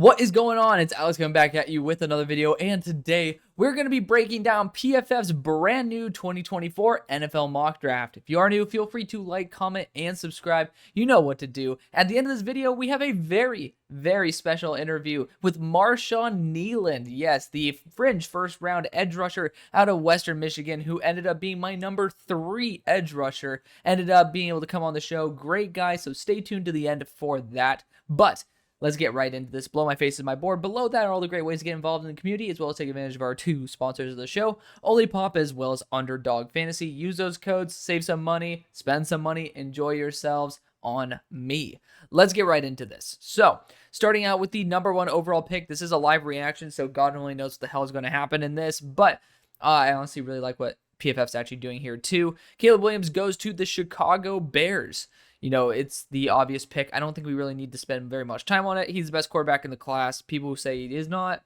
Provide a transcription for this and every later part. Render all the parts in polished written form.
What is going on? It's Alex coming back at you with another video, and today we're going to be breaking down PFF's brand new 2024 NFL mock draft. If you are new, feel free to like, comment, and subscribe. You know what to do. At the end of this video, we have a very special interview with Marshon Neand. Yes, the fringe first-round edge rusher out of Western Michigan, who ended up being my number 3 edge rusher, ended up being able to come on the show. Great guy, so stay tuned to the end for that. But let's get right into this. Blow My Face is my board. Below that are all the great ways to get involved in the community, as well as take advantage of our 2 sponsors of the show, Olipop as well as UnderDog Fantasy. Use those codes, save some money, spend some money, enjoy yourselves on me. Let's get right into this. So, starting out with the number 1 overall pick. This is a live reaction, so God only knows what the hell is going to happen in this, but I honestly really like what PFF's actually doing here too. Caleb Williams goes to the Chicago Bears. You know, it's the obvious pick. I don't think we really need to spend very much time on it. He's the best quarterback in the class. People who say he is not,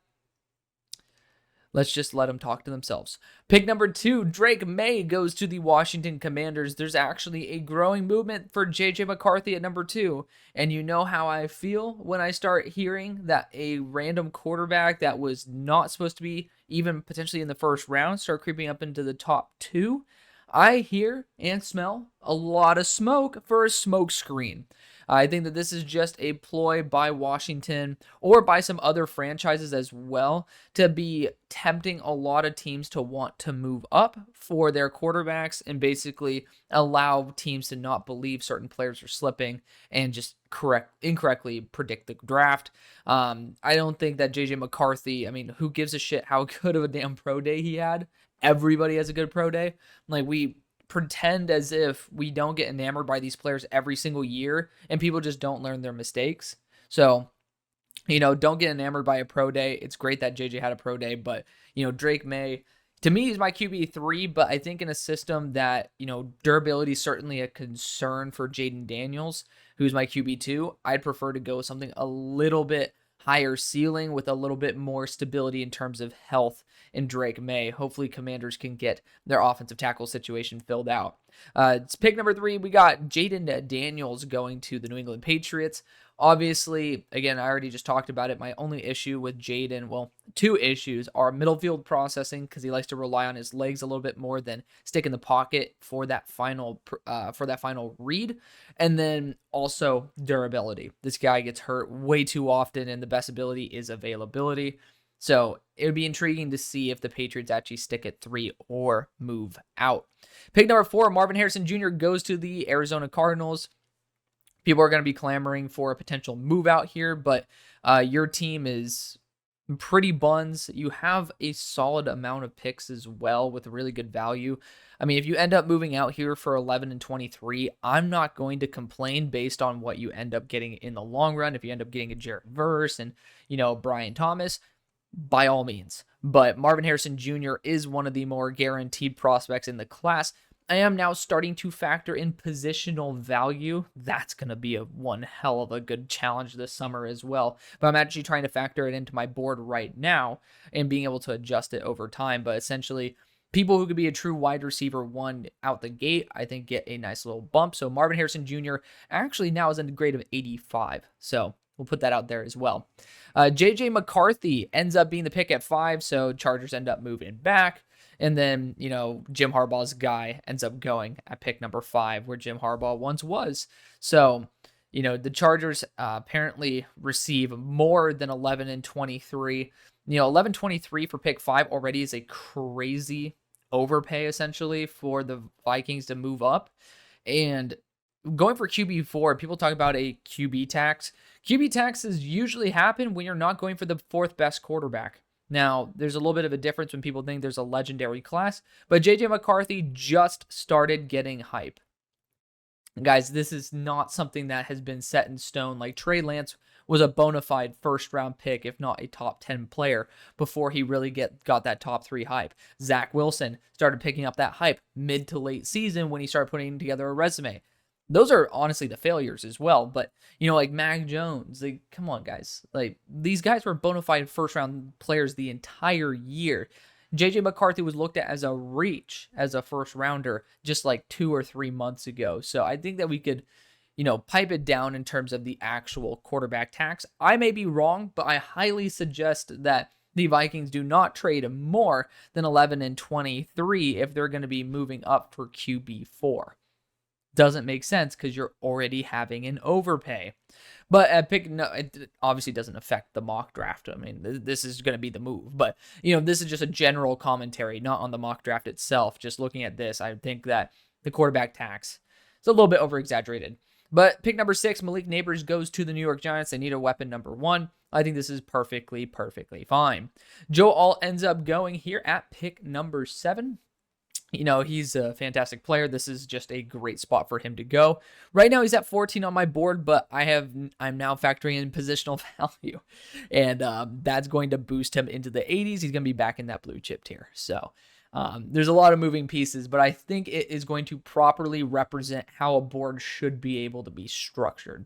let's just let them talk to themselves. Pick number 2, Drake Maye goes to the Washington Commanders. There's actually a growing movement for J.J. McCarthy at number 2. And you know how I feel when I start hearing that a random quarterback that was not supposed to be even potentially in the first round start creeping up into the top 2. I hear and smell a lot of smoke for a smoke screen. I think that this is just a ploy by Washington or by some other franchises as well to be tempting a lot of teams to want to move up for their quarterbacks and basically allow teams to not believe certain players are slipping and just incorrectly predict the draft. I don't think that J.J. McCarthy, I mean, who gives a shit how good of a damn pro day he had? Everybody has a good pro day. Like, we pretend as if we don't get enamored by these players every single year and people just don't learn their mistakes. So, you know, don't get enamored by a pro day. It's great that JJ had a pro day, but, you know, Drake Maye, to me, is my QB3, but I think in a system that, you know, durability is certainly a concern for Jayden Daniels, who's my QB2. I'd prefer to go with something a little bit higher ceiling with a little bit more stability in terms of health in Drake Maye. Hopefully Commanders can get their offensive tackle situation filled out. It's pick number 3. We got Jayden Daniels going to the New England Patriots. Obviously, again, I already just talked about it. My only issue with Jayden, well, 2 issues, are middle field processing, because he likes to rely on his legs a little bit more than stick in the pocket for that final read, and then also durability. This guy gets hurt way too often, and the best ability is availability. So it would be intriguing to see if the Patriots actually stick at 3 or move out. Pick number 4, Marvin Harrison Jr. goes to the Arizona Cardinals. People are going to be clamoring for a potential move out here, but your team is pretty buns. You have a solid amount of picks as well with really good value. I mean, if you end up moving out here for 11 and 23, I'm not going to complain based on what you end up getting in the long run. If you end up getting a Jared Verse and, you know, Brian Thomas, by all means. But Marvin Harrison Jr. is one of the more guaranteed prospects in the class. I am now starting to factor in positional value. That's going to be one hell of a good challenge this summer as well. But I'm actually trying to factor it into my board right now and being able to adjust it over time. But essentially, people who could be a true wide receiver 1 out the gate, I think, get a nice little bump. So Marvin Harrison Jr. actually now is in a grade of 85. So we'll put that out there as well. J.J. McCarthy ends up being the pick at 5, so Chargers end up moving back. And then, you know, Jim Harbaugh's guy ends up going at pick number 5, where Jim Harbaugh once was. So, you know, the Chargers apparently receive more than 11 and 23. You know, 11-23 for pick 5 already is a crazy overpay, essentially, for the Vikings to move up. And going for QB4, people talk about a QB tax. QB taxes usually happen when you're not going for the 4th best quarterback. Now, there's a little bit of a difference when people think there's a legendary class, but J.J. McCarthy just started getting hype. Guys, this is not something that has been set in stone. Like, Trey Lance was a bona fide first-round pick, if not a top 10 player, before he really got that top 3 hype. Zach Wilson started picking up that hype mid to late season when he started putting together a resume. Those are honestly the failures as well. But, you know, like Mac Jones, like, come on, guys. Like, these guys were bona fide first-round players the entire year. J.J. McCarthy was looked at as a reach as a first-rounder just like 2 or 3 months ago. So I think that we could pipe it down in terms of the actual quarterback tax. I may be wrong, but I highly suggest that the Vikings do not trade more than 11 and 23 if they're going to be moving up for QB4. Doesn't make sense because you're already having an overpay. But at it obviously doesn't affect the mock draft. I mean, this is going to be the move. But, this is just a general commentary, not on the mock draft itself. Just looking at this, I think that the quarterback tax is a little bit over-exaggerated. But pick number 6, Malik Nabers goes to the New York Giants. They need a weapon number 1. I think this is perfectly fine. Joe Alt ends up going here at pick number 7. He's a fantastic player. This is just a great spot for him to go. Right now, he's at 14 on my board, but I'm now factoring in positional value, and that's going to boost him into the 80s. He's going to be back in that blue chip tier. So there's a lot of moving pieces, but I think it is going to properly represent how a board should be able to be structured.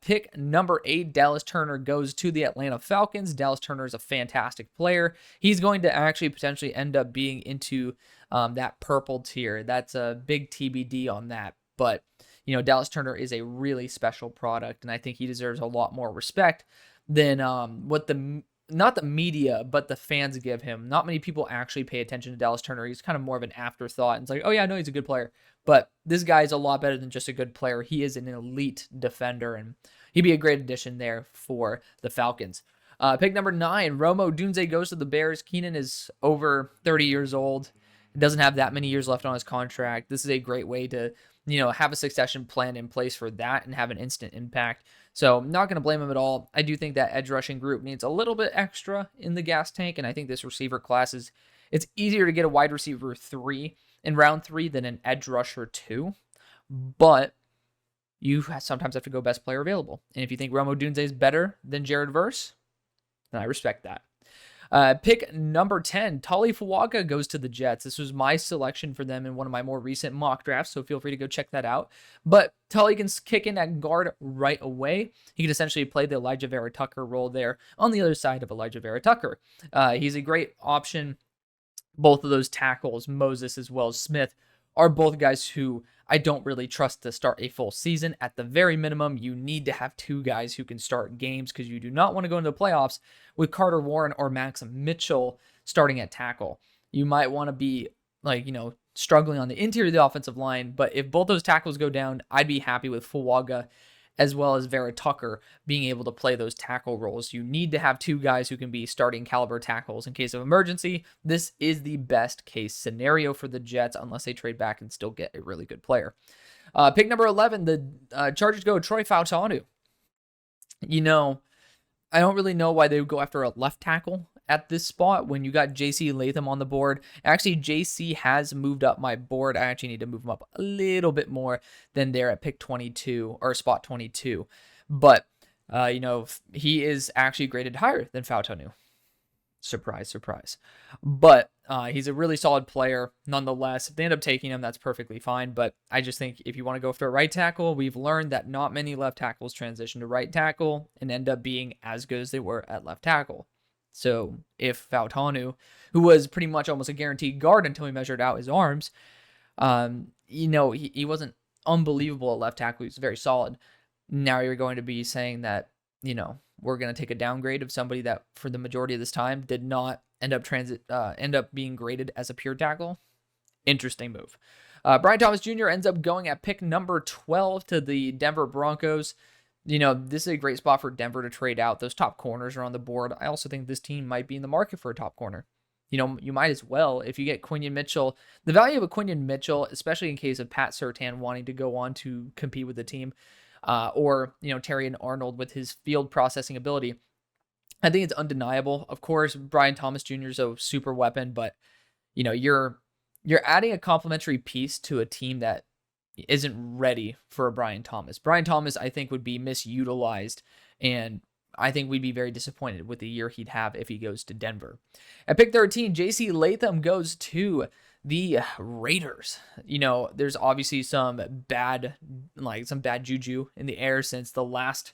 Pick number 8, Dallas Turner goes to the Atlanta Falcons. Dallas Turner is a fantastic player. He's going to actually potentially end up being into that purple tier. That's a big TBD on that. But, Dallas Turner is a really special product, and I think he deserves a lot more respect than what not the media, but the fans give him. Not many people actually pay attention to Dallas Turner. He's kind of more of an afterthought. And it's like, oh yeah, I know he's a good player. But this guy is a lot better than just a good player. He is an elite defender, and he'd be a great addition there for the Falcons. Pick number 9, Rome Odunze goes to the Bears. Keenan is over 30 years old. Doesn't have that many years left on his contract. This is a great way to, have a succession plan in place for that and have an instant impact. So I'm not going to blame him at all. I do think that edge rushing group needs a little bit extra in the gas tank, and I think this receiver class it's easier to get a wide receiver 3 in round 3 than an edge rusher 2, but you sometimes have to go best player available. And if you think Rome Odunze is better than Jared Verse, then I respect that. Pick number 10, Tali Fuaga goes to the Jets. This was my selection for them in one of my more recent mock drafts, so feel free to go check that out. But Tali can kick in at guard right away. He can essentially play the Elijah Vera Tucker role there on the other side of Elijah Vera Tucker. He's a great option. Both of those tackles, Moses as well as Smith, are both guys who I don't really trust to start a full season. At the very minimum, you need to have 2 guys who can start games because you do not want to go into the playoffs with Carter Warren or Max Mitchell starting at tackle. You might want to be struggling on the interior of the offensive line, but if both those tackles go down, I'd be happy with Fuaga as well as Vera Tucker being able to play those tackle roles. You need to have 2 guys who can be starting caliber tackles in case of emergency. This is the best case scenario for the Jets unless they trade back and still get a really good player. Pick number 11, the Chargers go Troy Fautanu. I don't really know why they would go after a left tackle at this spot when you got JC Latham on the board. Actually, JC has moved up my board. I actually need to move him up a little bit more than there at pick 22 or spot 22. But, he is actually graded higher than Fautanu. Surprise, surprise. But he's a really solid player nonetheless. If they end up taking him, that's perfectly fine. But I just think if you want to go for a right tackle, we've learned that not many left tackles transition to right tackle and end up being as good as they were at left tackle. So if Fautanu, who was pretty much almost a guaranteed guard until he measured out his arms, he wasn't unbelievable at left tackle. He was very solid. Now you're going to be saying that, we're going to take a downgrade of somebody that for the majority of this time did not end up being graded as a pure tackle. Interesting move. Brian Thomas Jr. ends up going at pick number 12 to the Denver Broncos. This is a great spot for Denver to trade out. Those top corners are on the board. I also think this team might be in the market for a top corner. You might as well if you get Quinion Mitchell. The value of a Quinion Mitchell, especially in case of Pat Surtain wanting to go on to compete with the team, or Terry and Arnold with his field processing ability, I think it's undeniable. Of course, Brian Thomas Jr. is a super weapon, but you're adding a complementary piece to a team that isn't ready for a Brian Thomas. Brian Thomas, I think, would be misutilized, and I think we'd be very disappointed with the year he'd have if he goes to Denver. At pick 13, JC Latham goes to the Raiders. There's obviously some bad juju in the air since the last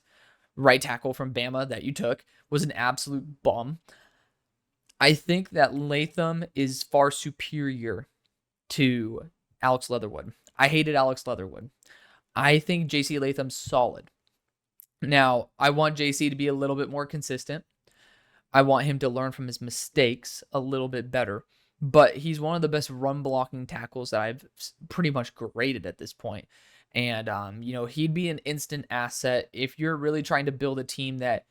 right tackle from Bama that you took was an absolute bum. I think that Latham is far superior to Alex Leatherwood. I hated Alex Leatherwood. I think JC Latham's solid. Now, I want JC to be a little bit more consistent. I want him to learn from his mistakes a little bit better. But he's one of the best run blocking tackles that I've pretty much graded at this point. And, he'd be an instant asset if you're really trying to build a team that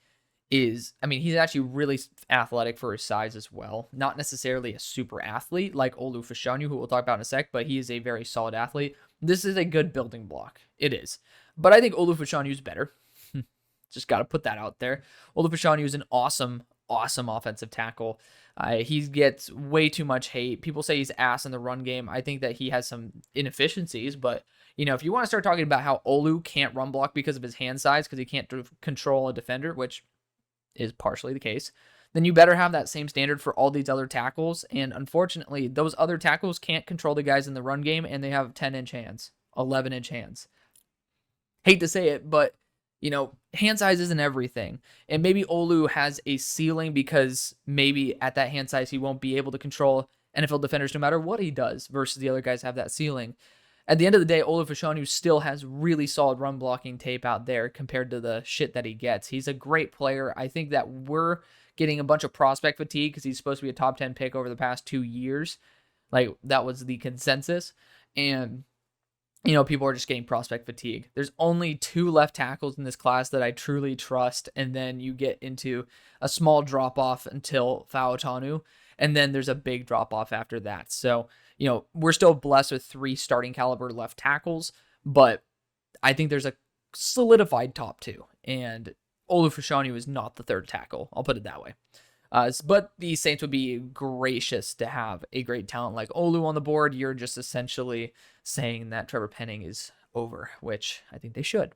he's actually really athletic for his size as well. Not necessarily a super athlete like Olu Fashanu, who we'll talk about in a sec, but he is a very solid athlete. This is a good building block. It is. But I think Olu Fashanu is better. Just got to put that out there. Olu Fashanu is an awesome offensive tackle. He gets way too much hate. People say he's ass in the run game. I think that he has some inefficiencies, but if you want to start talking about how Olu can't run block because of his hand size, because he can't control a defender, which is partially the case, then you better have that same standard for all these other tackles. And unfortunately, those other tackles can't control the guys in the run game, and they have 10-inch hands, 11-inch hands. Hate to say it, but hand size isn't everything. And maybe Olu has a ceiling because maybe at that hand size, he won't be able to control NFL defenders no matter what he does, versus the other guys have that ceiling. At the end of the day, Olu Fashanu still has really solid run blocking tape out there compared to the shit that he gets. He's a great player. I think that we're getting a bunch of prospect fatigue because he's supposed to be a top 10 pick over the past 2 years. Like, that was the consensus. And people are just getting prospect fatigue. There's only 2 left tackles in this class that I truly trust, and then you get into a small drop-off until Fa'atanu, and then there's a big drop-off after that. So, we're still blessed with 3 starting caliber left tackles, but I think there's a solidified top 2, and Olu Fashanu is not the 3rd tackle. I'll put it that way. But the Saints would be gracious to have a great talent like Olu on the board. You're just essentially saying that Trevor Penning is over, which I think they should.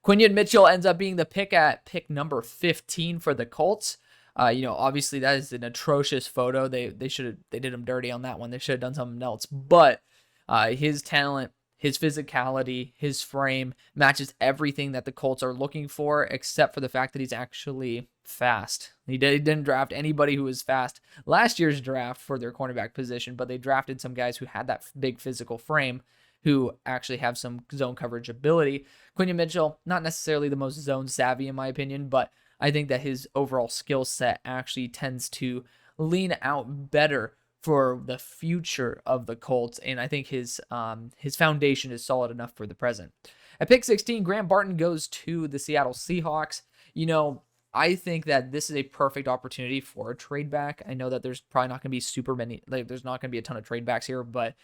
Quinion Mitchell ends up being the pick at pick number 15 for the Colts. Obviously that is an atrocious photo. They did him dirty on that one. They should have done something else. But his talent, his physicality, his frame matches everything that the Colts are looking for, except for the fact that he's actually fast. He didn't draft anybody who was fast last year's draft for their cornerback position, but they drafted some guys who had that big physical frame who actually have some zone coverage ability. Quinion Mitchell, not necessarily the most zone savvy in my opinion, but I think that his overall skill set actually tends to lean out better for the future of the Colts, and I think his foundation is solid enough for the present. At pick 16, Grant Barton goes to the Seattle Seahawks. I think that this is a perfect opportunity for a trade back. I know that there's probably not going to be super many, there's not going to be a ton of trade backs here, but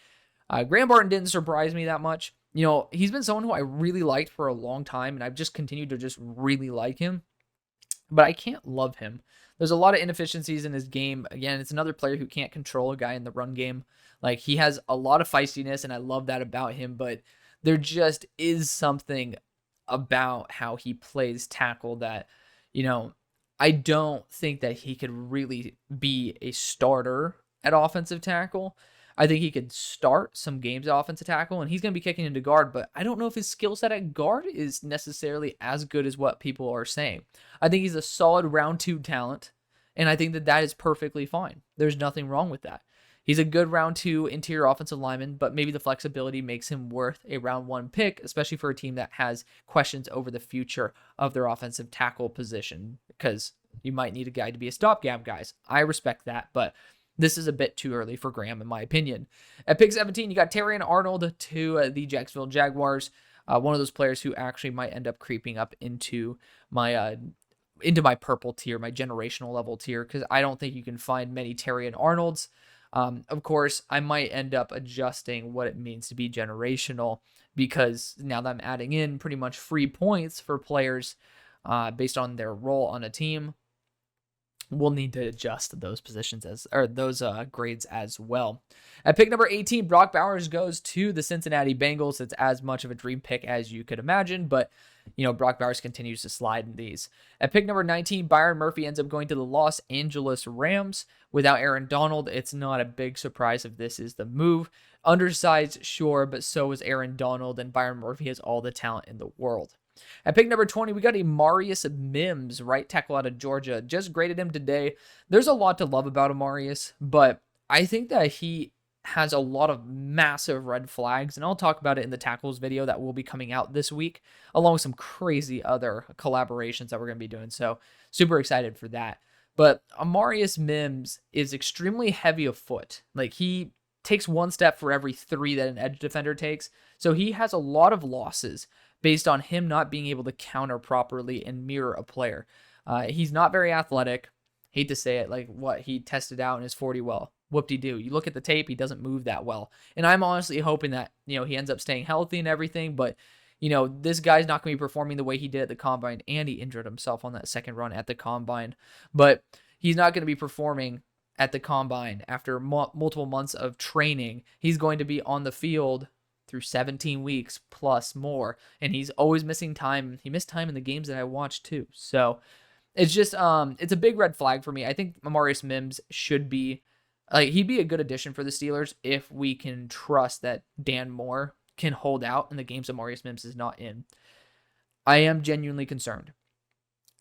Grant Barton didn't surprise me that much. He's been someone who I really liked for a long time, and I've just continued to just really like him, but I can't love him. There's a lot of inefficiencies in his game. Again, it's another player who can't control a guy in the run game. Like, he has a lot of feistiness, and I love that about him, but there just is something about how he plays tackle that, I don't think that he could really be a starter at offensive tackle. I think he could start some games at offensive tackle, and he's going to be kicking into guard, but I don't know if his skill set at guard is necessarily as good as what people are saying. I think he's a solid round 2 talent, and I think that is perfectly fine. There's nothing wrong with that. He's a good round 2 interior offensive lineman, but maybe the flexibility makes him worth a round 1 pick, especially for a team that has questions over the future of their offensive tackle position, because you might need a guy to be a stopgap, guys. I respect that, but this is a bit too early for Graham, in my opinion. At pick 17, you got Terrion Arnold to the Jacksonville Jaguars. One of those players who actually might end up creeping up into my purple tier, my generational level tier, because I don't think you can find many Terrion Arnolds. Of course, I might end up adjusting what it means to be generational, because now that I'm adding in pretty much free points for players based on their role on a team, we'll need to adjust those positions those grades as well. At pick number 18, Brock Bowers goes to the Cincinnati Bengals. It's as much of a dream pick as you could imagine, but Brock Bowers continues to slide in these. At pick number 19, Byron Murphy ends up going to the Los Angeles Rams. Without Aaron Donald, it's not a big surprise if this is the move. Undersized, sure, but so is Aaron Donald, and Byron Murphy has all the talent in the world. At pick number 20, we got a Marius Mims, right tackle out of Georgia. Just graded him today. There's a lot to love about Amarius, but I think that he has a lot of massive red flags, and I'll talk about it in the tackles video that will be coming out this week, along with some crazy other collaborations that we're going to be doing. So super excited for that. But Amarius Mims is extremely heavy of foot. Like, he takes one step for every 3 that an edge defender takes. So he has a lot of losses based on him not being able to counter properly and mirror a player. He's not very athletic. Hate to say it, like what he tested out in his 40 well. Whoop-de-doo. You look at the tape, he doesn't move that well. And I'm honestly hoping that, he ends up staying healthy and everything, but, this guy's not going to be performing the way he did at the Combine, and he injured himself on that second run at the Combine. But he's not going to be performing at the Combine after multiple months of training. He's going to be on the field through 17 weeks plus more, and he's always missing time. He missed time in the games that I watched too. So it's just, it's a big red flag for me. I think Amarius Mims should be, he'd be a good addition for the Steelers if we can trust that Dan Moore can hold out in the games Amarius Mims is not in. I am genuinely concerned.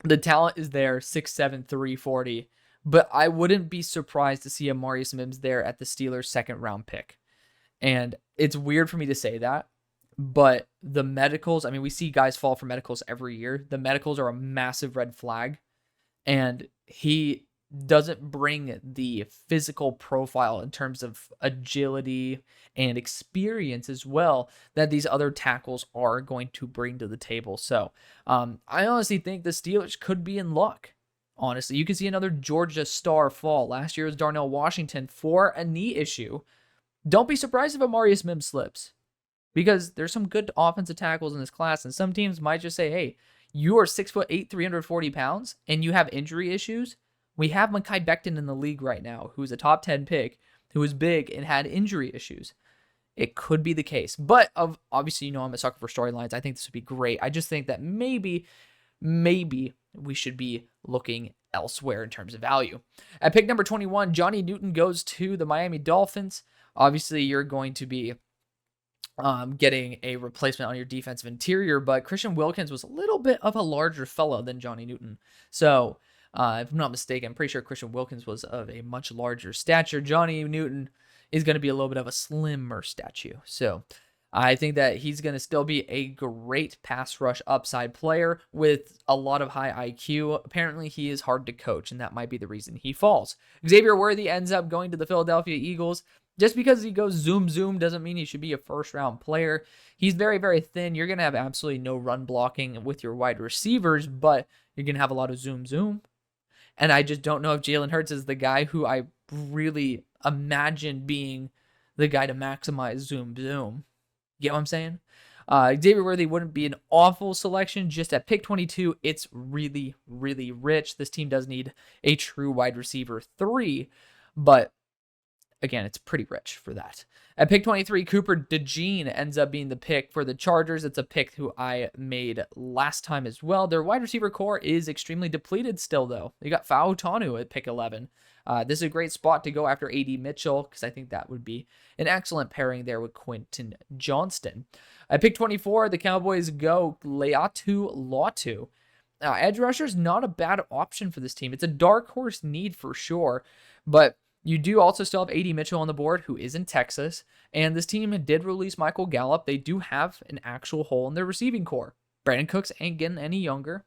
The talent is there, 6'7", 340, but I wouldn't be surprised to see Amarius Mims there at the Steelers' second round pick. And it's weird for me to say that, but the medicals, we see guys fall for medicals every year. The medicals are a massive red flag, and he doesn't bring the physical profile in terms of agility and experience as well that these other tackles are going to bring to the table. So I honestly think the Steelers could be in luck. Honestly, you can see another Georgia star fall. Last year was Darnell Washington for a knee issue. Don't be surprised if Amarius Mims slips, because there's some good offensive tackles in this class, and some teams might just say, hey, you are 6'8", 340 pounds, and you have injury issues. We have Mekhi Becton in the league right now, who's a top 10 pick, who is big and had injury issues. It could be the case. But obviously, I'm a sucker for storylines. I think this would be great. I just think that maybe we should be looking elsewhere in terms of value. At pick number 21, Johnny Newton goes to the Miami Dolphins. Obviously, you're going to be getting a replacement on your defensive interior, but Christian Wilkins was a little bit of a larger fellow than Johnny Newton. So, if I'm not mistaken, I'm pretty sure Christian Wilkins was of a much larger stature. Johnny Newton is going to be a little bit of a slimmer statue. So, I think that he's going to still be a great pass rush upside player with a lot of high IQ. Apparently, he is hard to coach, and that might be the reason he falls. Xavier Worthy ends up going to the Philadelphia Eagles. Just because he goes zoom doesn't mean he should be a first-round player. He's very, very thin. You're going to have absolutely no run blocking with your wide receivers, but you're going to have a lot of zoom. And I just don't know if Jalen Hurts is the guy who I really imagine being the guy to maximize zoom. You get what I'm saying? Xavier Worthy wouldn't be an awful selection. Just at pick 22, it's really, really rich. This team does need a true wide receiver 3, but again, it's pretty rich for that. At pick 23, Cooper DeJean ends up being the pick for the Chargers. It's a pick who I made last time as well. Their wide receiver core is extremely depleted still, though. You got Fa'u Tanu at pick 11. This is a great spot to go after A.D. Mitchell, because I think that would be an excellent pairing there with Quentin Johnston. At pick 24, the Cowboys go Laiatu Latu. Edge rusher is not a bad option for this team. It's a dark horse need for sure, but you do also still have A.D. Mitchell on the board, who is in Texas, and this team did release Michael Gallup. They do have an actual hole in their receiving core. Brandon Cooks ain't getting any younger,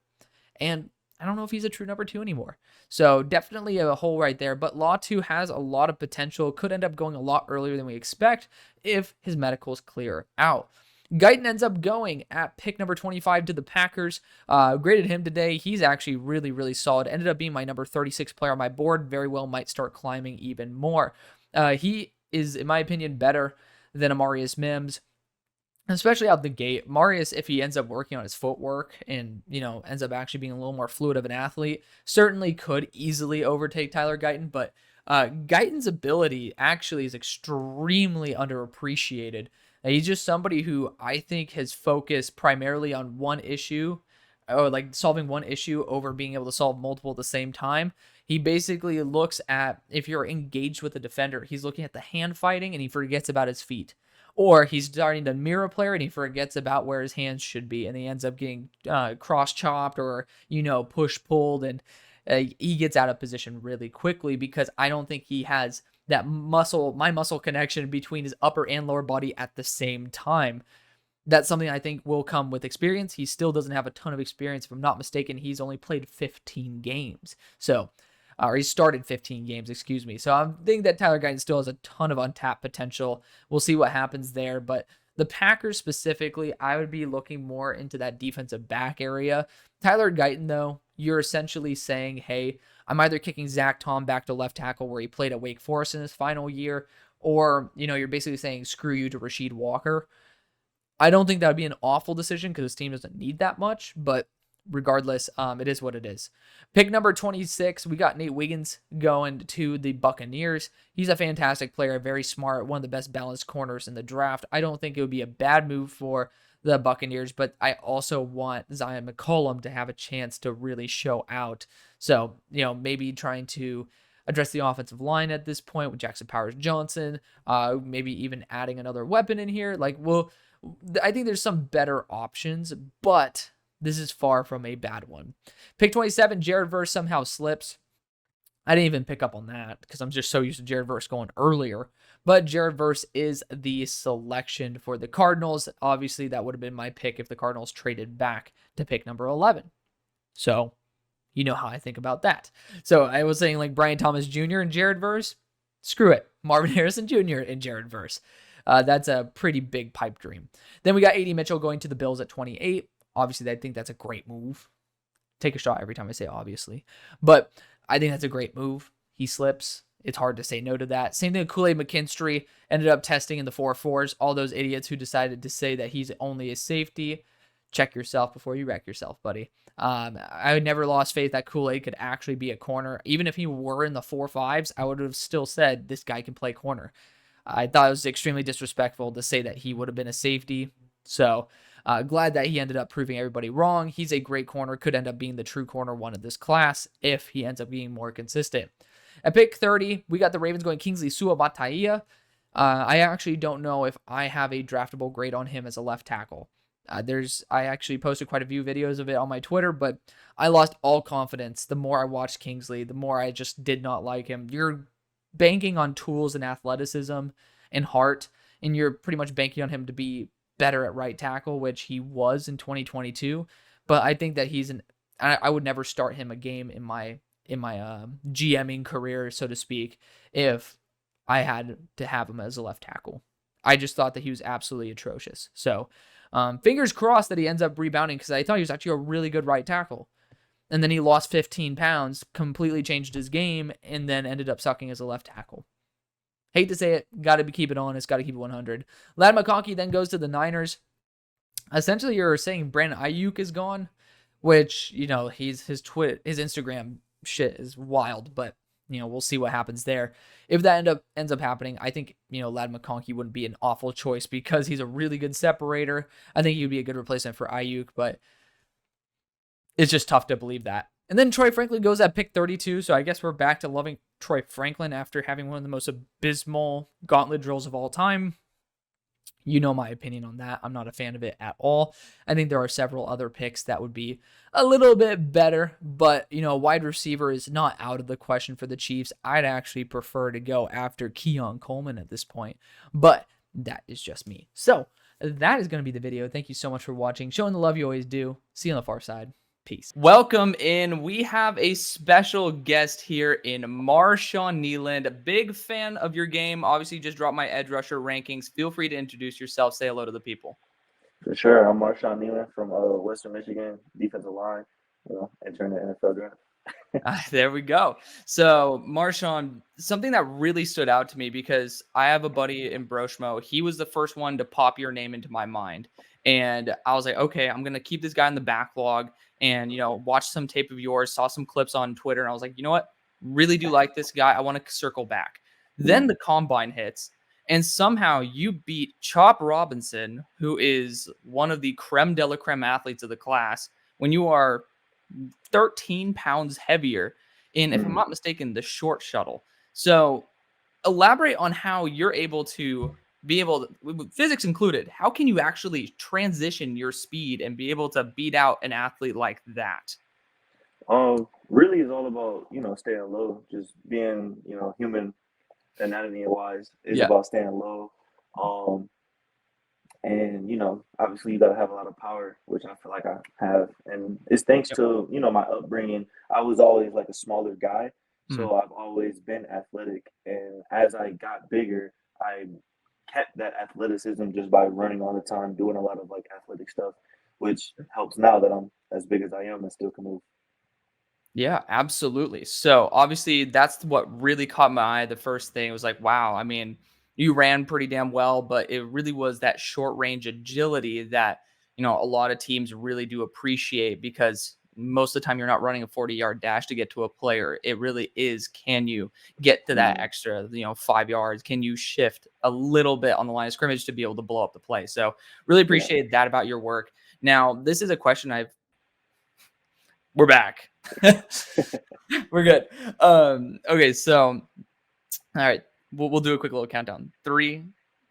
and I don't know if he's a true number 2 anymore. So definitely a hole right there, but Latu has a lot of potential, could end up going a lot earlier than we expect if his medicals clear out. Guyton ends up going at pick number 25 to the Packers. Graded him today. He's actually really, really solid. Ended up being my number 36 player on my board. Very well might start climbing even more. He is, in my opinion, better than Amarius Mims, especially out the gate. Marius, if he ends up working on his footwork and, ends up actually being a little more fluid of an athlete, certainly could easily overtake Tyler Guyton, but Guyton's ability actually is extremely underappreciated. He's just somebody who I think has focused primarily on one issue, or like solving one issue over being able to solve multiple at the same time. He basically looks at, if you're engaged with a defender, he's looking at the hand fighting and he forgets about his feet. Or he's starting to mirror a player and he forgets about where his hands should be, and he ends up getting cross-chopped or, push-pulled, and he gets out of position really quickly because I don't think he has my muscle connection between his upper and lower body at the same time. That's something I think will come with experience. He still doesn't have a ton of experience. If I'm not mistaken, he's only played 15 games. So, or he started 15 games, excuse me. So I think that Tyler Guyton still has a ton of untapped potential. We'll see what happens there. But the Packers specifically, I would be looking more into that defensive back area. Tyler Guyton, though, you're essentially saying, hey, I'm either kicking Zach Tom back to left tackle where he played at Wake Forest in his final year, or, you're basically saying screw you to Rasheed Walker. I don't think that would be an awful decision because his team doesn't need that much, but regardless, it is what it is. Pick number 26, we got Nate Wiggins going to the Buccaneers. He's a fantastic player, very smart, one of the best balanced corners in the draft. I don't think it would be a bad move for the Buccaneers, but I also want Zion McCollum to have a chance to really show out. So, maybe trying to address the offensive line at this point with Jackson Powers-Johnson, maybe even adding another weapon in here. I think there's some better options, but this is far from a bad one. Pick 27, Jared Verse somehow slips. I didn't even pick up on that because I'm just so used to Jared Verse going earlier. But Jared Verse is the selection for the Cardinals. Obviously, that would have been my pick if the Cardinals traded back to pick number 11. So, you know how I think about that. So I was saying like Brian Thomas Jr. and Jared Verse. Screw it. Marvin Harrison Jr. and Jared Verse. That's a pretty big pipe dream. Then we got A.D. Mitchell going to the Bills at 28. Obviously, I think that's a great move. Take a shot every time I say obviously. But I think that's a great move. He slips. It's hard to say no to that. Same thing with Kool-Aid McKinstry. Ended up testing in the 4.4s. All those idiots who decided to say that he's only a safety. Check yourself before you wreck yourself, buddy. I never lost faith that Kool-Aid could actually be a corner. Even if he were in the 4.5s, I would have still said this guy can play corner. I thought it was extremely disrespectful to say that he would have been a safety. So glad that he ended up proving everybody wrong. He's a great corner, could end up being the true corner one of this class if he ends up being more consistent. At pick 30, we got the Ravens going Kingsley Suamataia. I actually don't know if I have a draftable grade on him as a left tackle. I actually posted quite a few videos of it on my Twitter, but I lost all confidence. The more I watched Kingsley, the more I just did not like him. You're banking on tools and athleticism and heart, and you're pretty much banking on him to be better at right tackle, which he was in 2022. But I think that I would never start him a game in my GMing career, so to speak, if I had to have him as a left tackle. I just thought that he was absolutely atrocious. So fingers crossed that he ends up rebounding because I thought he was actually a really good right tackle. And then he lost 15 pounds, completely changed his game, and then ended up sucking as a left tackle. Hate to say it, got to keep it honest, got to keep it 100. Ladd McConkey then goes to the Niners. Essentially, you're saying Brandon Ayuk is gone, which, his Instagram shit is wild, but, we'll see what happens there. If that ends up happening, I think, Ladd McConkey wouldn't be an awful choice because he's a really good separator. I think he would be a good replacement for Ayuk, but it's just tough to believe that. And then Troy Franklin goes at pick 32, so I guess we're back to loving Troy Franklin after having one of the most abysmal gauntlet drills of all time. You know my opinion on that. I'm not a fan of it at all. I think there are several other picks that would be a little bit better, but, wide receiver is not out of the question for the Chiefs. I'd actually prefer to go after Keon Coleman at this point, but that is just me. So that is going to be the video. Thank you so much for watching, showing the love you always do. See you on the far side. Peace. Welcome in. We have a special guest here in Marshon Neand. A big fan of your game. Obviously, just dropped my edge rusher rankings. Feel free to introduce yourself. Say hello to the people. For sure. I'm Marshon Neand from Western Michigan, defensive line, entering the NFL draft. There we go. So, Marshon, something that really stood out to me because I have a buddy in Broshmo. He was the first one to pop your name into my mind. And I was like, okay, I'm going to keep this guy in the backlog and, watch some tape of yours, saw some clips on Twitter. And I was like, you know what? Really do like this guy. I want to circle back. Then the combine hits. And somehow you beat Chop Robinson, who is one of the creme de la creme athletes of the class, when you are 13 pounds heavier in, if I'm not mistaken, the short shuttle. So elaborate on how you're able to with physics included, how can you actually transition your speed and be able to beat out an athlete like that? Really is all about, staying low, just being, human anatomy wise is Yeah. about staying low. Um, and obviously you got to have a lot of power, which I feel like I have, and it's thanks Yep. to my upbringing. I was always like a smaller guy, Mhm. so I've always been athletic, and as I got bigger, I kept that athleticism just by running all the time, doing a lot of like athletic stuff, which helps now that I'm as big as I am and still can move. Yeah, absolutely. So obviously, that's what really caught my eye. The first thing was like, wow. I mean, you ran pretty damn well, but it really was that short range agility that a lot of teams really do appreciate because most of the time you're not running a 40-yard dash to get to a player. It really is, can you get to that Mm, extra 5 yards? Can you shift a little bit on the line of scrimmage to be able to blow up the play? So really yeah. appreciate that about your work. Now, this is a question we're back. We're good. Okay, so all right, we'll do a quick little countdown. Three,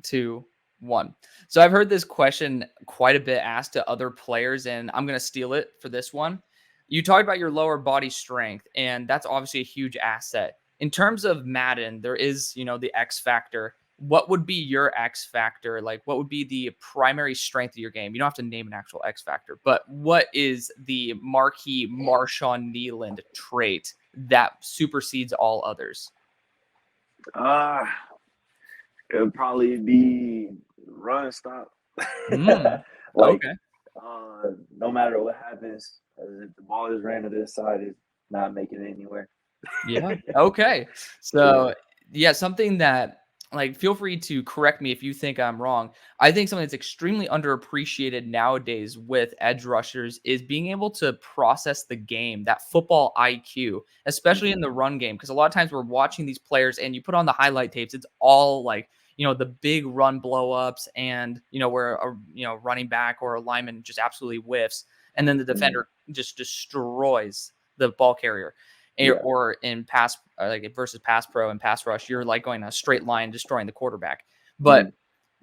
two, one. So I've heard this question quite a bit asked to other players, and I'm gonna steal it for this one. You talked about your lower body strength, and that's obviously a huge asset. In terms of Madden, there is, the X factor. What would be your X factor? Like, what would be the primary strength of your game? You don't have to name an actual X factor, but what is the marquee Marshon Neand trait that supersedes all others? uh it would probably be run stop. Mm, Like, okay. no matter what happens, if the ball is ran to this side, it's not making it anywhere. Yeah. Okay. Yeah. So, yeah, something that like feel free to correct me if you think I'm wrong. I think something that's extremely underappreciated nowadays with edge rushers is being able to process the game, that football IQ, especially in Mhm. the run game. Because a lot of times we're watching these players and you put on the highlight tapes, it's all like, the big run blow ups and, where a, running back or a lineman just absolutely whiffs. And then the Mhm. defender just destroys the ball carrier Yeah. or in pass like versus pass pro and pass rush, you're like going a straight line, destroying the quarterback. But Mhm.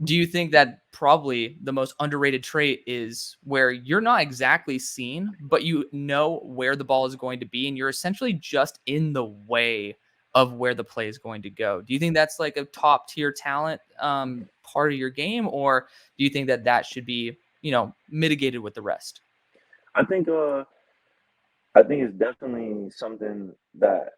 do you think that probably the most underrated trait is where you're not exactly seen, but you know where the ball is going to be, and you're essentially just in the way of where the play is going to go? Do you think that's like a top tier talent part of your game, or do you think that that should be mitigated with the rest? I think I think it's definitely something that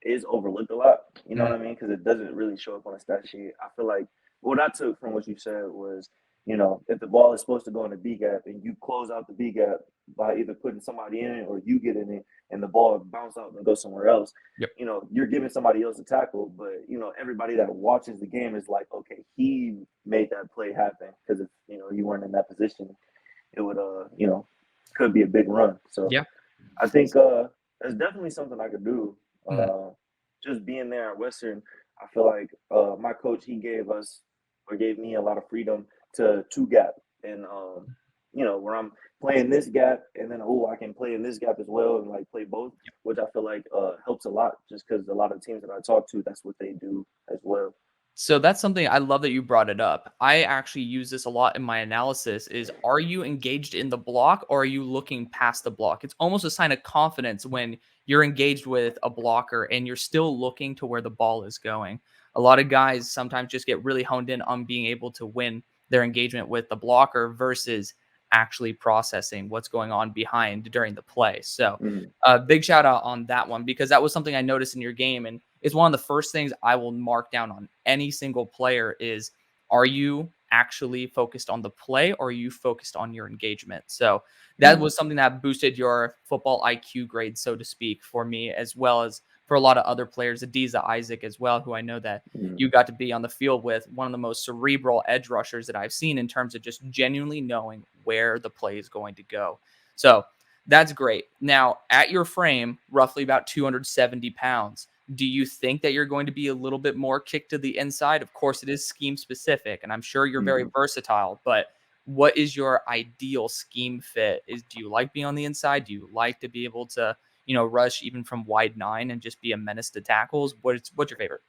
is overlooked a lot. You know what Mhm. I mean? Because it doesn't really show up on a stat sheet. I feel like what I took from what you said was, if the ball is supposed to go in the B gap and you close out the B gap by either putting somebody in it or you get in it and the ball bounce out and go somewhere else, Yep. you're giving somebody else a tackle. But everybody that watches the game is like, okay, he made that play happen because if you weren't in that position, it would could be a big run. So Yeah. I think that's definitely something I could do. Mhm. Uh, just being there at Western, I feel like my coach he gave us or gave me a lot of freedom to two gap and where I'm playing this gap and then I can play in this gap as well and like play both, which I feel like helps a lot just because a lot of teams that I talk to that's what they do as well. So that's something I love that you brought it up. I actually use this a lot in my analysis is are you engaged in the block or are you looking past the block? It's almost a sign of confidence when you're engaged with a blocker and you're still looking to where the ball is going. A lot of guys sometimes just get really honed in on being able to win their engagement with the blocker versus actually processing what's going on behind during the play. So, Mm-hmm. big shout out on that one because that was something I noticed in your game, and it's one of the first things I will mark down on any single player is, are you actually focused on the play or are you focused on your engagement? So that Mm-hmm. was something that boosted your football IQ grade, so to speak, for me, as well as for a lot of other players, Adiza Isaac as well, who I know that Mm-hmm. you got to be on the field with, one of the most cerebral edge rushers that I've seen in terms of just genuinely knowing where the play is going to go. So that's great. Now, at your frame, roughly about 270 pounds, do you think that you're going to be a little bit more kicked to the inside? Of course, it is scheme specific, and I'm sure you're very Mm-hmm. versatile, but what is your ideal scheme fit? Do you like being on the inside? Do you like to be able to, rush even from wide nine and just be a menace to tackles? What's your favorite?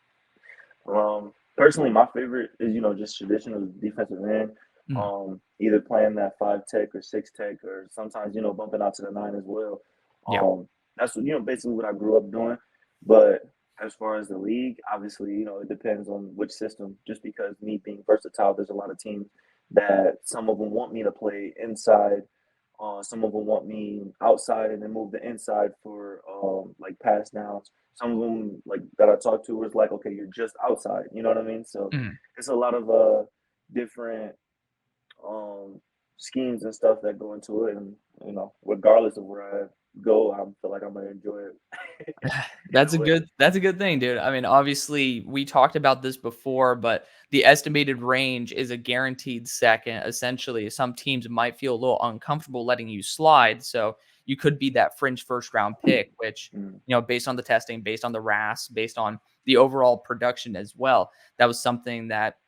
Personally, my favorite is just traditional defensive end. Mm, Either playing that five tech or six tech, or sometimes bumping out to the nine as well. yeah. That's basically what I grew up doing. But as far as the league, obviously, it depends on which system. Just because me being versatile, there's a lot of teams that some of them want me to play inside. Some of them want me outside and then move the inside for like pass downs. Some of them like that I talked to was like, okay, you're just outside. You know what I mean? So Mhm. it's a lot of different um, schemes and stuff that go into it, and regardless of where I go, I feel like I'm gonna enjoy it That's either a way. good thing, dude. I mean, obviously, we talked about this before, but the estimated range is a guaranteed second. Essentially, some teams might feel a little uncomfortable letting you slide, so you could be that fringe first round pick, which, Mm, based on the testing, based on the RAS, based on the overall production as well, that was something that,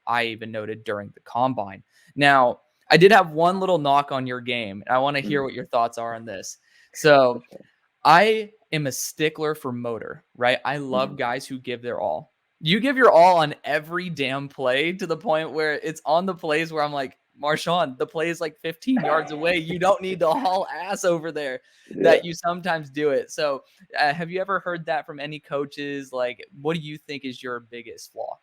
I even noted during the combine. Now, I did have one little knock on your game, and I want to hear mm, what your thoughts are on this. for So, sure. I am a stickler for motor, right? I love Mhm. guys who give their all. You give your all on every damn play to the point where it's on the plays where I'm like, Marshawn, the play is like 15 yards away. You don't need to haul ass over there. Yeah. That you sometimes do it. So, have you ever heard that from any coaches? Like, what do you think is your biggest flaw?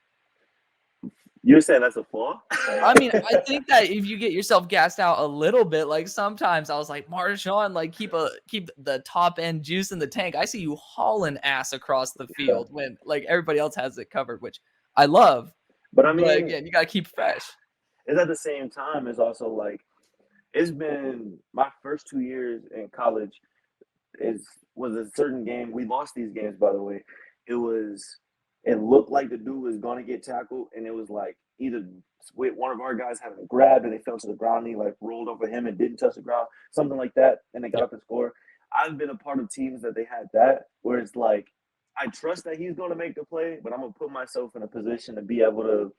You're saying that's a flaw? I mean, I think that if you get yourself gassed out a little bit, like sometimes I was like, Marshawn, like keep the top end juice in the tank. I see you hauling ass across the Yeah. field when like everybody else has it covered, which I love. But I But mean, again, you gotta keep fresh. it's at the same time, it's also like it's been my first 2 years in college is was a certain game. We lost these games, by the way. It looked like the dude was gonna get tackled, and it was like either one of our guys had a grab and they fell to the ground, and he like rolled over him and didn't touch the ground, something like that, and they got Yep, up and scored. I've been a part of teams that they had that where it's like I trust that he's gonna make the play, but I'm gonna put myself in a position to be able to,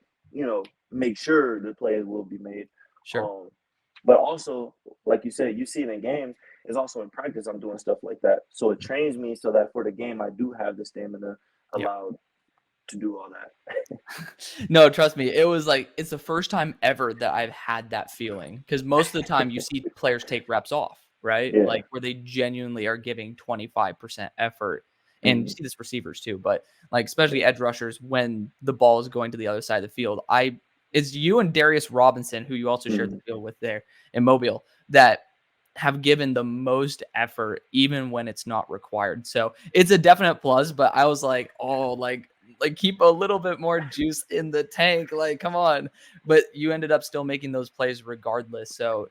make sure the play will be made. sure. Um, but also, like you said, you see it in games is also in practice. I'm doing stuff like that. So it trains me so that for the game, I do have the stamina Yep. allowed to do all that. No, trust me. It was like it's the first time ever that I've had that feeling because most of the time you see players take reps off, right? Yeah. Like where they genuinely are giving 25% effort. And you Mhm. see this receivers too, but like especially edge rushers when the ball is going to the other side of the field. It's you and Darius Robinson, who you also shared the Mhm. field with there in Mobile, that have given the most effort even when it's not required. So it's a definite plus, but I was like, oh, like keep a little bit more juice in the tank. Like, come on. But you ended up still making those plays regardless. So,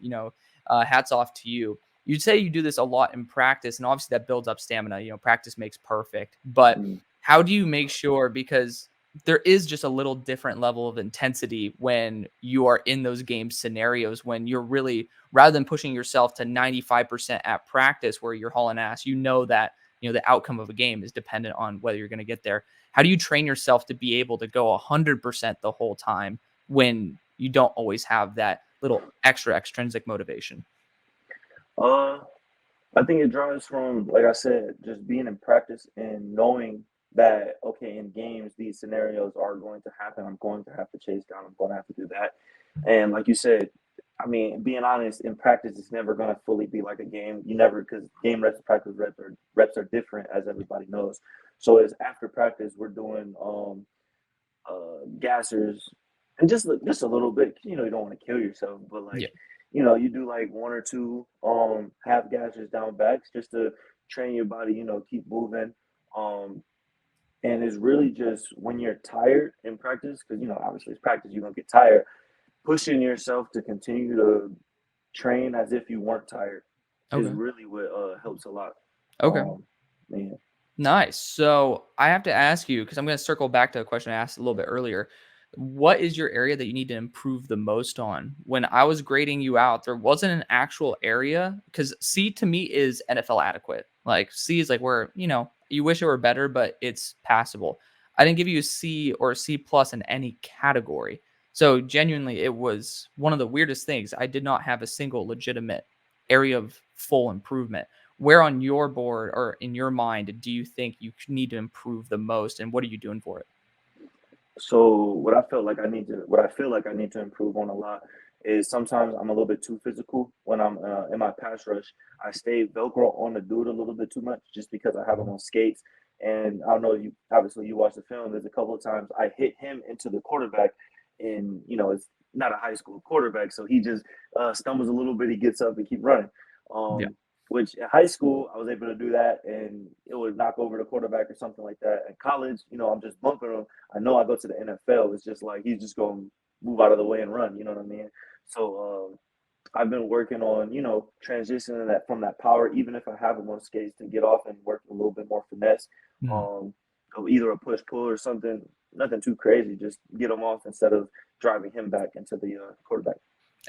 hats off to you. You'd say you do this a lot in practice, and obviously that builds up stamina. Practice makes perfect. But Mhm. how do you make sure? Because there is just a little different level of intensity when you are in those game scenarios when you're really rather than pushing yourself to 95% at practice where you're hauling ass, that the outcome of a game is dependent on whether you're going to get there. How do you train yourself to be able to go 100% the whole time when you don't always have that little extra extrinsic motivation? Uh, I think it drives from, like I said, just being in practice and knowing that, okay, in games, these scenarios are going to happen. I'm going to have to chase down. I'm going to have to do that. And like you said, I mean, being honest, in practice, it's never going to fully be like a game. You never, because game reps and practice reps are different, as everybody knows. So as after practice, we're doing gassers, and just a little bit. You don't want to kill yourself, but like, Yeah. you do like one or two half gassers down backs just to train your body. Keep moving. Um, and it's really just when you're tired in practice, because obviously it's practice, you're gonna get tired. Pushing yourself to continue to train as if you weren't tired is Okay. really what helps a lot. Okay. Um, man. Nice. So I have to ask you because I'm going to circle back to a question I asked a little bit earlier. What is your area that you need to improve the most on? When I was grading you out, there wasn't an actual area because C to me is NFL adequate. Like C is like where, you wish it were better, but it's passable. I didn't give you a C or a C plus in any category. So genuinely, it was one of the weirdest things. I did not have a single legitimate area of full improvement. Where on your board or in your mind do you think you need to improve the most, and what are you doing for it? So what I feel like I need to improve on a lot is sometimes I'm a little bit too physical when I'm in my pass rush. I stay Velcro on the dude a little bit too much just because I have him on skates, And I don't know, you obviously you watch the film. There's a couple of times I hit him into the quarterback, and it's not a high school quarterback, so he just stumbles a little bit. He gets up and keep running. Yeah. Um, which in high school I was able to do that, and it would knock over the quarterback or something like that. In college, I'm just bumping him. I know I go to the NFL. It's just like he's just going to move out of the way and run. You know what I mean? So I've been working on, transitioning that from that power, even if I have him on skates, to get off and work a little bit more finesse. Mhm. Um, of either a push pull or something, nothing too crazy. Just get him off instead of driving him back into the quarterback.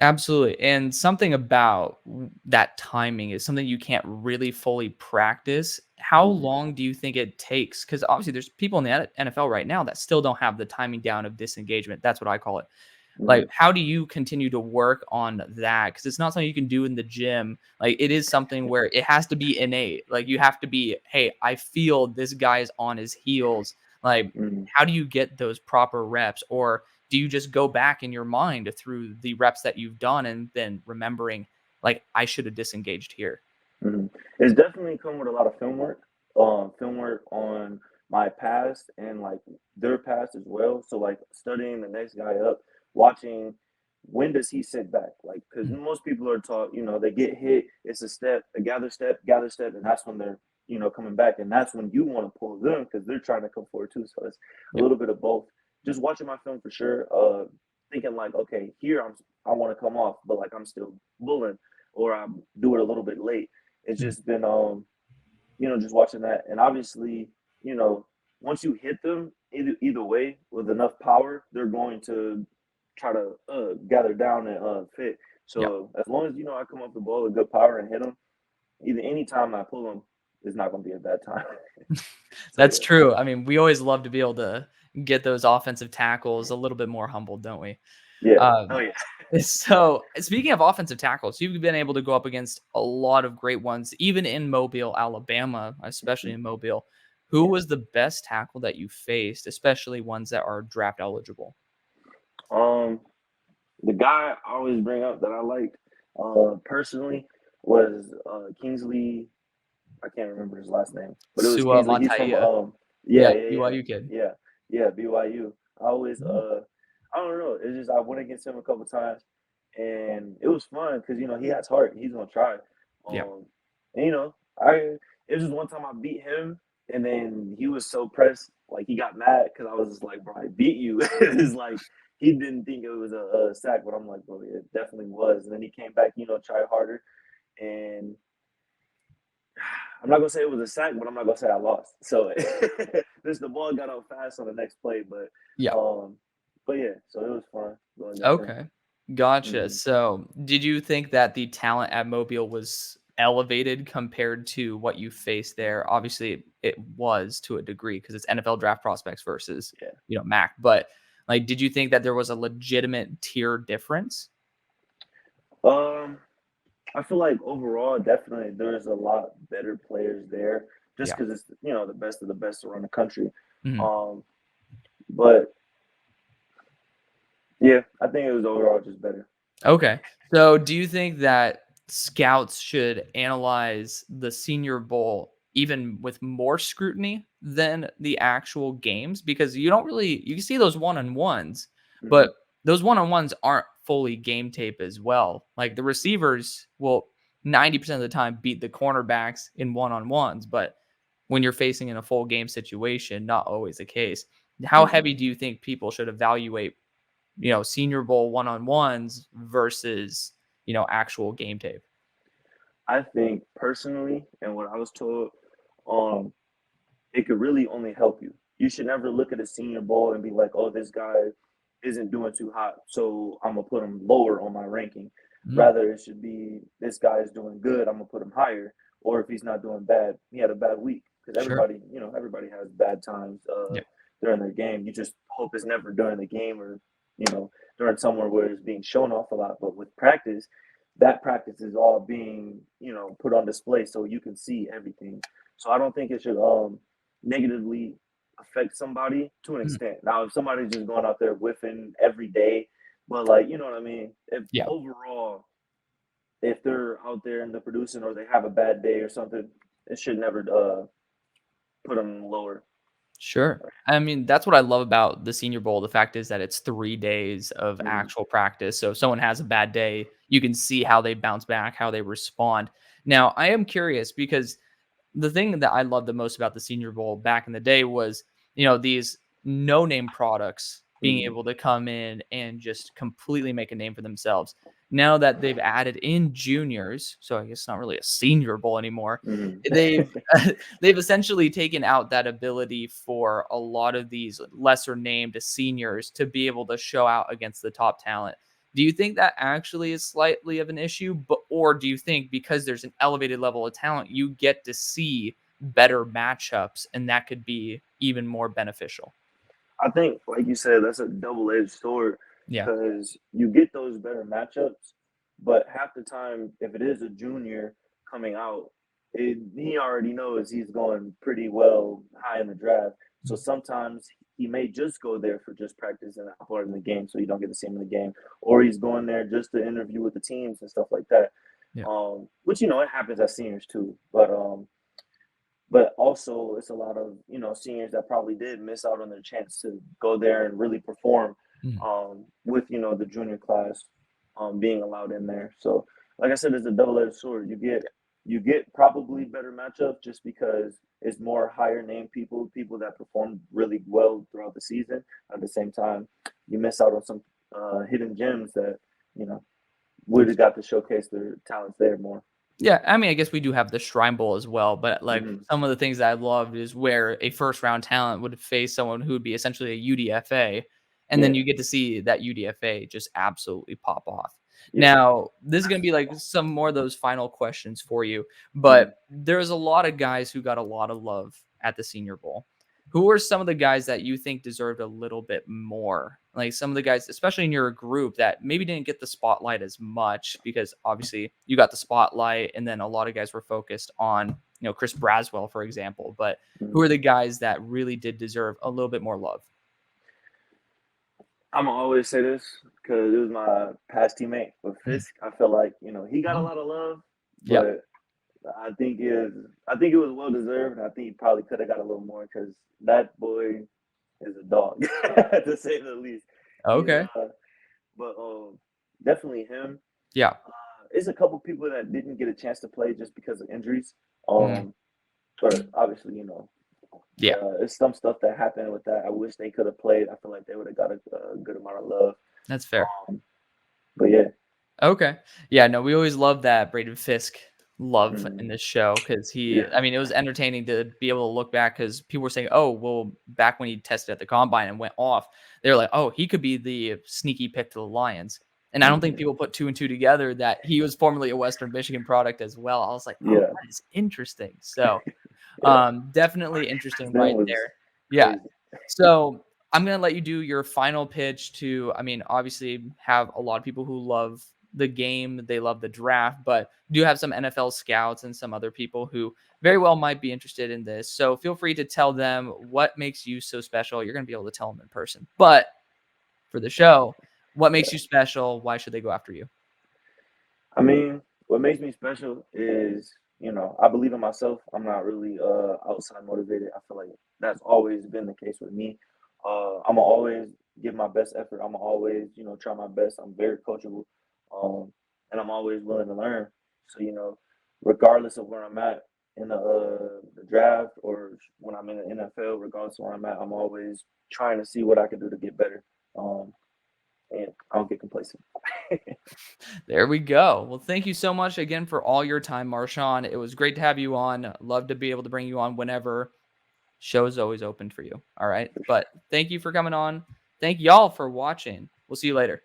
Absolutely. And something about that timing is something you can't really fully practice. How Mm-hmm. long do you think it takes? Because obviously, there's people in the NFL right now that still don't have the timing down of disengagement. That's what I call it. Like, Mm-hmm. how do you continue to work on that? Because it's not something you can do in the gym. Like, it is something where it has to be innate. Like, you have to be, hey, I feel this guy's on his heels. Like, Mm-hmm. how do you get those proper reps? Or do you just go back in your mind through the reps that you've done and then remembering, like, I should have disengaged here? Mm-hmm. It's definitely come with a lot of film work on my past and like their past as well. So like studying the next guy up, watching when does he sit back? Like, because Mhm. most people are taught, they get hit, it's a step, a gather step, and that's when they're, coming back, and that's when you want to pull them because they're trying to come forward too. So it's a Yeah. little bit of both. Just watching my film for sure. Thinking like, okay, here I want to come off, but like I'm still bullying, or I do it a little bit late. It's Mhm. just been just watching that. And obviously, you know, once you hit them either way with enough power, they're going to try to gather down and fit. Yeah. So as long as I come up the ball with good power and hit them, either any time I pull them, it's not going to be a bad time. So That's yeah, true. I mean, we always love to be able to get those offensive tackles a little bit more humbled, don't we? yeah, oh Um, yeah. so speaking of offensive tackles, you've been able to go up against a lot of great ones, even in Mobile, Alabama, especially in Mobile. Who Yeah. was the best tackle that you faced, especially ones that are draft eligible? Um, the guy I always bring up that I liked personally was Kingsley. I can't remember his last name, but it was Sua Kingsley. He's from Montaia. yeah, Yeah, yeah, yeah, BYU kid. yeah, yeah, BYU. I always Mhm. I don't know. It's just I went against him a couple times, and it was fun because he has heart. He's gonna try. Yeah, And I it was just one time I beat him, and then he was so pressed, like he got mad because I was just like, bro, I beat you. It's like he didn't think it was a sack, but I'm like, bro, it definitely was. And then he came back, tried harder, and I'm not gonna say it was a sack, but I'm not gonna say I lost. So this the ball got out fast on the next play, yeah. um, but yeah, so it was fun going against him. Okay. Gotcha. Hmm. So, did you think that the talent at Mobile was elevated compared to what you faced there? Obviously, it was to a degree because it's NFL draft prospects versus, Yeah. Mac. But like, did you think that there was a legitimate tier difference? Um, I feel like overall, definitely there's a lot better players there, just Yeah. because it's the best of the best around the country. Mhm. Um, but yeah, I think it was overall just better. Okay. So, do you think that scouts should analyze the Senior Bowl even with more scrutiny than the actual games? Because you can see those one-on-ones, Hmm. but those one-on-ones aren't fully game tape as well. Like the receivers will 90% of the time beat the cornerbacks in one-on-ones, but when you're facing in a full game situation, not always the case. How Hmm. heavy do you think people should evaluate Senior Bowl one-on-ones versus, actual game tape? I think personally, and what I was told, um, it could really only help you. You should never look at a Senior Bowl and be like, "Oh, this guy isn't doing too hot, so I'm gonna put him lower on my ranking." Mm, Rather, it should be this guy is doing good, I'm gonna put him higher. Or if he's not doing bad, he had a bad week because sure. everybody has bad times Yeah. during their game. You just hope it's never during the game or during somewhere where it's being shown off a lot. But with practice, that practice is all being put on display so you can see everything. So I don't think it should negatively affect somebody to an Mm, extent. Now, if somebody's just going out there whiffing every day, but like, you know what I mean? If yeah. overall, if they're out there and they're producing or they have a bad day or something, it should never put them lower. Sure. I mean, that's what I love about the Senior Bowl. The fact is that it's 3 days of Mhm. actual practice. So if someone has a bad day, you can see how they bounce back, how they respond. Now, I am curious because the thing that I loved the most about the Senior Bowl back in the day was, these no-name products being Mhm. able to come in and just completely make a name for themselves. Now that they've added in juniors, so I guess it's not really a Senior Bowl anymore. Mhm. They've they've essentially taken out that ability for a lot of these lesser named seniors to be able to show out against the top talent. Do you think that actually is slightly of an issue, or do you think because there's an elevated level of talent, you get to see better matchups and that could be even more beneficial? I think, like you said, that's a double-edged sword Yeah. because you get those better matchups, but half the time, if it is a junior coming out, he already knows he's going pretty well high in the draft. So sometimes he may just go there for just practice and not part in the game, so you don't get to see him in the game, or he's going there just to interview with the teams and stuff like that. Yeah. Which it happens as seniors too, but also it's a lot of seniors that probably did miss out on their chance to go there and really perform Mhm. with the junior class being allowed in there. So like I said, it's a double-edged sword. You get probably better matchup just because it's more higher name people that perform really well throughout the season. At the same time, you miss out on some hidden gems that you know would have got to showcase their talents there more. Yeah, I mean, I guess we do have the Shrine Bowl as well, but like Hmm. some of the things that I loved is where a first round talent would face someone who would be essentially a UDFA, and then Yeah, you get to see that UDFA just absolutely pop off. yeah. Now, this is going to be like some more of those final questions for you, Mhm. but there's a lot of guys who got a lot of love at the Senior Bowl. Who are some of the guys that you think deserved a little bit more? Like some of the guys, especially in your group, that maybe didn't get the spotlight as much because obviously you got the spotlight, and then a lot of guys were focused on, Chris Braswell, for example. But who Mhm. are the guys that really did deserve a little bit more love? I'ma always say this because it was my past teammate with Mhm. Fisk. I feel like he got a Oh, lot of love, yep. but I think it was well deserved. And I think he probably could have got a little more because that boy is a dog, to say the least. He's Okay. but definitely him. Yeah. There's a couple people that didn't get a chance to play just because of injuries. Mm, But obviously, yeah. it's some stuff that happened with that. I wish they could have played. I feel like they would have got a good amount of love. That's fair. Um, but yeah. Okay. Yeah, no, we always love that Braden Fisk love in Mm, this show because yeah. I mean, it was entertaining to be able to look back because people were saying, oh, well, back when he tested at the combine and went off, they were like, oh, he could be the sneaky pick to the Lions. And I don't think Mhm. people put two and two together that he was formerly a Western Michigan product as well. I was like, oh, Yeah. that is interesting. So, Yeah. definitely His interesting name right was there. Yeah. crazy. So I'm gonna let you do your final pitch to, I mean, obviously have a lot of people who love the game, they love the draft, but do have some NFL scouts and some other people who very well might be interested in this. So feel free to tell them what makes you so special. You're gonna be able to tell them in person, but for the show, what makes Yeah. you special? Why should they go after you? I mean, what makes me special is, I believe in myself. I'm not really outside motivated. I feel like that's always been the case with me. I'ma always give my best effort. I'ma always, try my best. I'm very coachable. And I'm always willing to learn. So, regardless of where I'm at in the draft or when I'm in the NFL, regardless of where I'm at, I'm always trying to see what I can do to get better. Um, and I don't get complacent. There we go. Well, thank you so much again for all your time, Marshawn. It was great to have you on. Love to be able to bring you on whenever. Show is always open for you. All right. But thank you for coming on. Thank y'all for watching. We'll see you later.